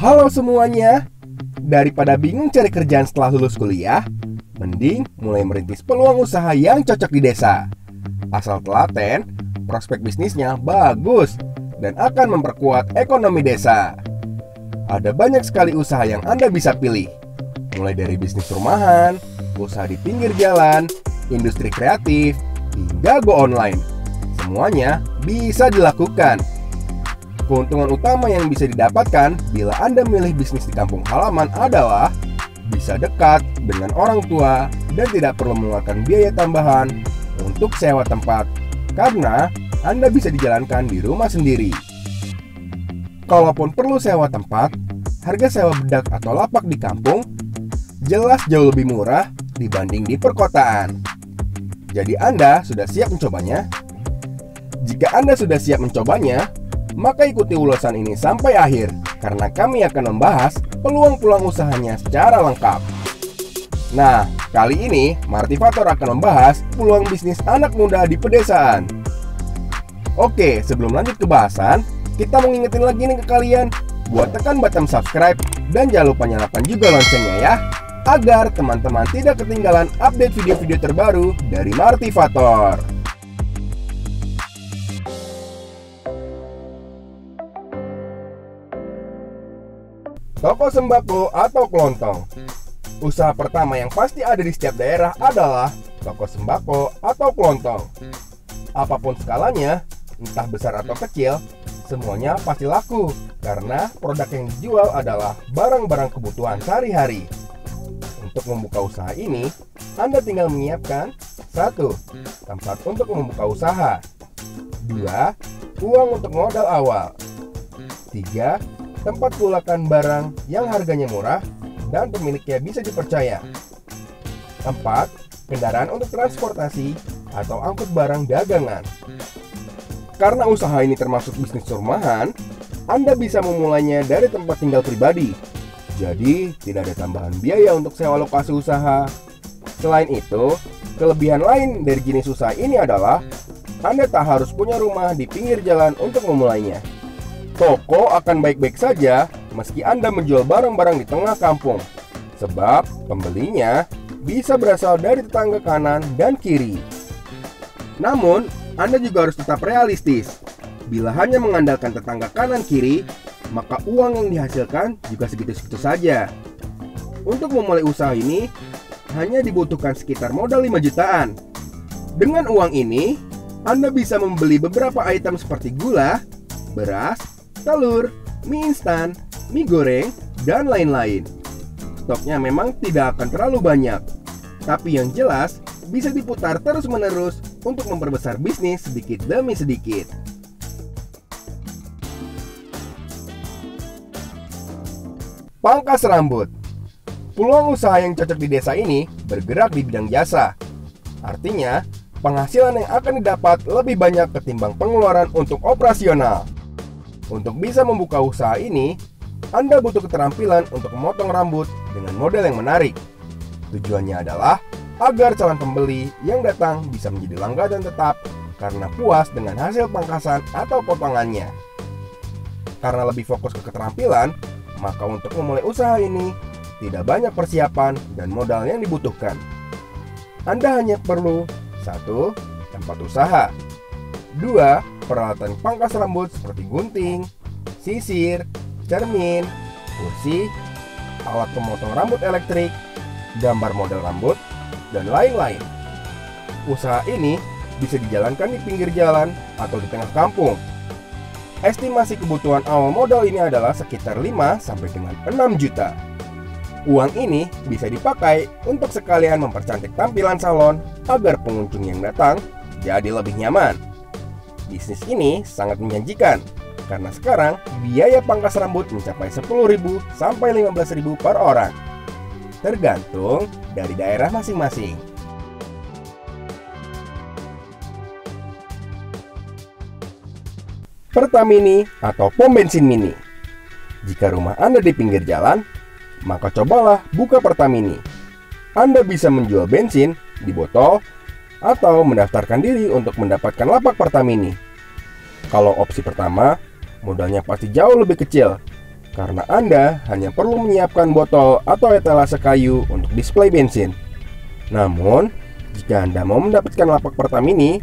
Halo semuanya, daripada bingung cari kerjaan setelah lulus kuliah, mending mulai merintis peluang usaha yang cocok di desa. Asal telaten, prospek bisnisnya bagus dan akan memperkuat ekonomi desa. Ada banyak sekali usaha yang Anda bisa pilih, mulai dari bisnis rumahan, usaha di pinggir jalan, industri kreatif, hingga go online. Semuanya bisa dilakukan. Keuntungan utama yang bisa didapatkan bila Anda milih bisnis di kampung halaman adalah bisa dekat dengan orang tua dan tidak perlu mengeluarkan biaya tambahan untuk sewa tempat, karena Anda bisa dijalankan di rumah sendiri. Kalaupun perlu sewa tempat, harga sewa bedak atau lapak di kampung jelas jauh lebih murah dibanding di perkotaan. Jadi Anda sudah siap mencobanya? Jika Anda sudah siap mencobanya, maka ikuti ulasan ini sampai akhir, karena kami akan membahas peluang-peluang usahanya secara lengkap. Nah, kali ini Martivator akan membahas peluang bisnis anak muda di pedesaan. Oke, sebelum lanjut ke bahasan, kita mau ngingetin lagi nih ke kalian, buat tekan button subscribe dan jangan lupa nyalakan juga loncengnya ya, agar teman-teman tidak ketinggalan update video-video terbaru dari Martivator. Toko sembako atau kelontong. Usaha pertama yang pasti ada di setiap daerah adalah toko sembako atau kelontong. Apapun skalanya, entah besar atau kecil, semuanya pasti laku karena produk yang dijual adalah barang-barang kebutuhan sehari-hari. Untuk membuka usaha ini, Anda tinggal menyiapkan 1. Tempat untuk membuka usaha, 2. Uang untuk modal awal, 3. Tempat pulakan barang yang harganya murah dan pemiliknya bisa dipercaya, 4. Kendaraan untuk transportasi atau angkut barang dagangan. Karena usaha ini termasuk bisnis rumahan, Anda bisa memulainya dari tempat tinggal pribadi. Jadi, tidak ada tambahan biaya untuk sewa lokasi usaha. Selain itu, kelebihan lain dari jenis usaha ini adalah Anda tak harus punya rumah di pinggir jalan untuk memulainya. Toko akan baik-baik saja meski Anda menjual barang-barang di tengah kampung, sebab pembelinya bisa berasal dari tetangga kanan dan kiri. Namun, Anda juga harus tetap realistis. Bila hanya mengandalkan tetangga kanan kiri, maka uang yang dihasilkan juga segitu-segitu saja. Untuk memulai usaha ini, hanya dibutuhkan sekitar modal 5 jutaan. Dengan uang ini, Anda bisa membeli beberapa item seperti gula, beras, telur, mie instan, mie goreng, dan lain-lain. Stoknya memang tidak akan terlalu banyak, tapi yang jelas bisa diputar terus-menerus untuk memperbesar bisnis sedikit demi sedikit. Pangkas rambut. Peluang usaha yang cocok di desa ini bergerak di bidang jasa. Artinya, penghasilan yang akan didapat lebih banyak ketimbang pengeluaran untuk operasional. Untuk bisa membuka usaha ini, Anda butuh keterampilan untuk memotong rambut dengan model yang menarik. Tujuannya adalah agar calon pembeli yang datang bisa menjadi langganan tetap karena puas dengan hasil pangkasan atau potongannya. Karena lebih fokus ke keterampilan, maka untuk memulai usaha ini tidak banyak persiapan dan modal yang dibutuhkan. Anda hanya perlu 1. Tempat usaha, 2. Peralatan pangkas rambut seperti gunting, sisir, cermin, kursi, alat pemotong rambut elektrik, gambar model rambut, dan lain-lain. Usaha ini bisa dijalankan di pinggir jalan atau di tengah kampung. Estimasi kebutuhan awal modal ini adalah sekitar 5 sampai dengan 6 juta. Uang ini bisa dipakai untuk sekalian mempercantik tampilan salon agar pengunjung yang datang jadi lebih nyaman. Bisnis ini sangat menjanjikan karena sekarang biaya pangkas rambut mencapai 10.000 sampai 15.000 per orang, tergantung dari daerah masing-masing. Pertamini atau pom bensin mini. Jika rumah Anda di pinggir jalan, maka cobalah buka Pertamini. Anda bisa menjual bensin di botol atau mendaftarkan diri untuk mendapatkan lapak Pertamini. Kalau opsi pertama, modalnya pasti jauh lebih kecil, karena Anda hanya perlu menyiapkan botol atau etalase kayu untuk display bensin. Namun, jika Anda mau mendapatkan lapak Pertamini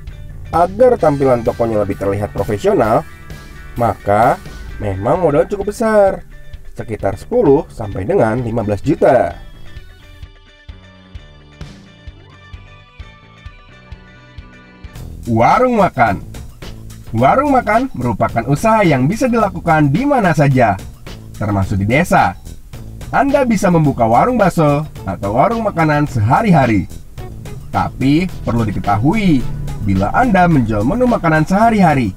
agar tampilan tokonya lebih terlihat profesional, maka memang modal cukup besar, sekitar 10 sampai dengan 15 juta. Warung makan. Warung makan merupakan usaha yang bisa dilakukan di mana saja, termasuk di desa. Anda bisa membuka warung bakso atau warung makanan sehari-hari. Tapi perlu diketahui, bila Anda menjual menu makanan sehari-hari,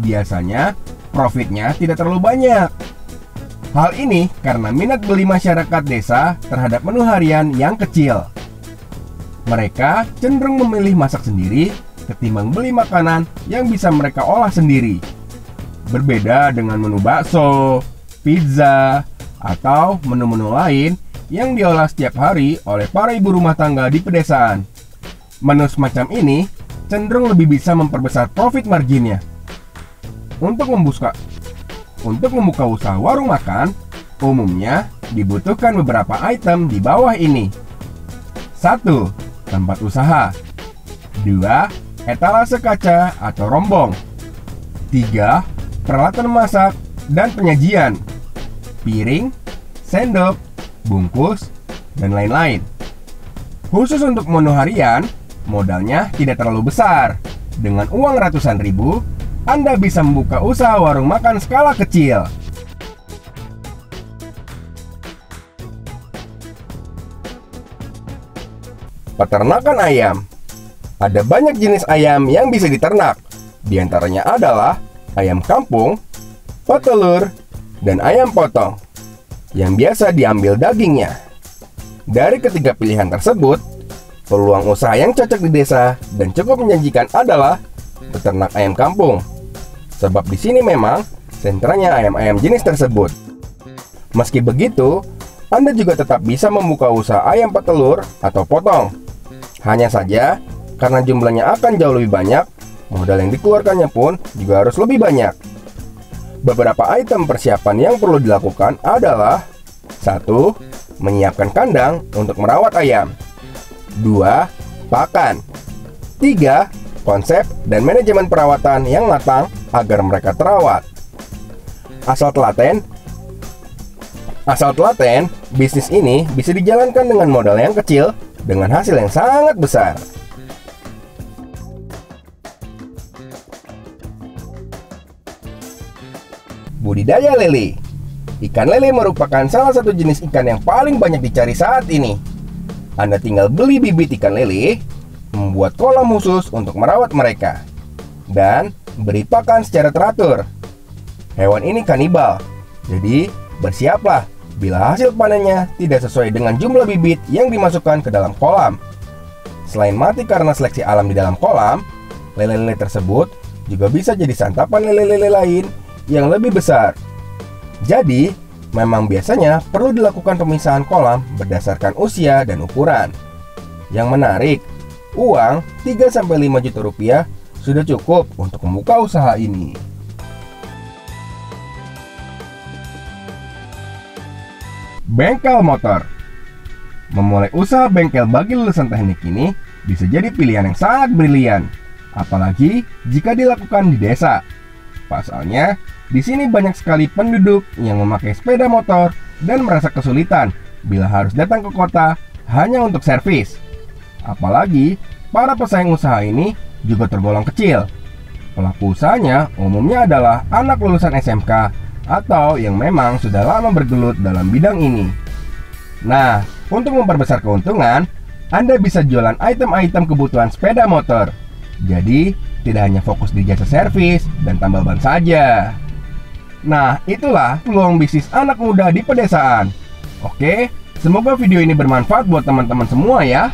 biasanya profitnya tidak terlalu banyak. Hal ini karena minat beli masyarakat desa terhadap menu harian yang kecil. Mereka cenderung memilih masak sendiri ketimbang beli makanan yang bisa mereka olah sendiri. Berbeda dengan menu bakso, pizza, atau menu-menu lain yang diolah setiap hari oleh para ibu rumah tangga di pedesaan. Menu semacam ini cenderung lebih bisa memperbesar profit marginnya. Untuk membuka usaha warung makan, umumnya dibutuhkan beberapa item di bawah ini. 1. Tempat usaha. 2. Etalase kaca atau rombong. 3. Peralatan masak dan penyajian. Piring, sendok, bungkus, dan lain-lain. Khusus untuk menu harian, modalnya tidak terlalu besar. Dengan uang ratusan ribu, Anda bisa membuka usaha warung makan skala kecil. Peternakan ayam. Ada banyak jenis ayam yang bisa diternak. Di antaranya adalah ayam kampung, petelur, dan ayam potong, yang biasa diambil dagingnya. Dari ketiga pilihan tersebut, peluang usaha yang cocok di desa dan cukup menjanjikan adalah peternak ayam kampung. Sebab di sini memang sentranya ayam-ayam jenis tersebut. Meski begitu, Anda juga tetap bisa membuka usaha ayam petelur atau potong. Hanya saja, karena jumlahnya akan jauh lebih banyak, modal yang dikeluarkannya pun juga harus lebih banyak. Beberapa item persiapan yang perlu dilakukan adalah 1. Menyiapkan kandang untuk merawat ayam. 2. Pakan. 3. Konsep dan manajemen perawatan yang matang agar mereka terawat. Asal telaten, bisnis ini bisa dijalankan dengan modal yang kecil dengan hasil yang sangat besar. Budidaya lele. Ikan lele merupakan salah satu jenis ikan yang paling banyak dicari saat ini. Anda tinggal beli bibit ikan lele, membuat kolam khusus untuk merawat mereka, dan beri pakan secara teratur. Hewan ini kanibal, jadi bersiaplah bila hasil panennya tidak sesuai dengan jumlah bibit yang dimasukkan ke dalam kolam. Selain mati karena seleksi alam di dalam kolam, lele-lele tersebut juga bisa jadi santapan lele-lele lain yang lebih besar. Jadi, memang biasanya perlu dilakukan pemisahan kolam berdasarkan usia dan ukuran. Yang menarik, uang 3-5 juta rupiah sudah cukup untuk membuka usaha ini. Bengkel motor. Memulai usaha bengkel bagi lulusan teknik ini bisa jadi pilihan yang sangat brilian, apalagi jika dilakukan di desa. Pasalnya, di sini banyak sekali penduduk yang memakai sepeda motor dan merasa kesulitan bila harus datang ke kota hanya untuk servis. Apalagi, para pesaing usaha ini juga tergolong kecil. Pelaku usahanya umumnya adalah anak lulusan SMK atau yang memang sudah lama bergelut dalam bidang ini. Nah, untuk memperbesar keuntungan, Anda bisa jualan item-item kebutuhan sepeda motor. Jadi, tidak hanya fokus di jasa servis dan tambal ban saja. Nah, itulah peluang bisnis anak muda di pedesaan. Oke, semoga video ini bermanfaat buat teman-teman semua ya.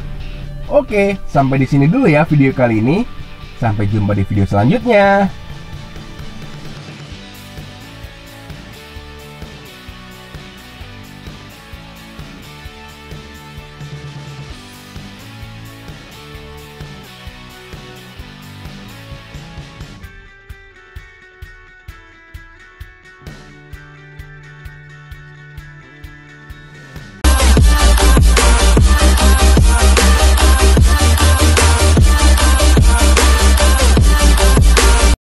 Oke, sampai di sini dulu ya video kali ini. Sampai jumpa di video selanjutnya.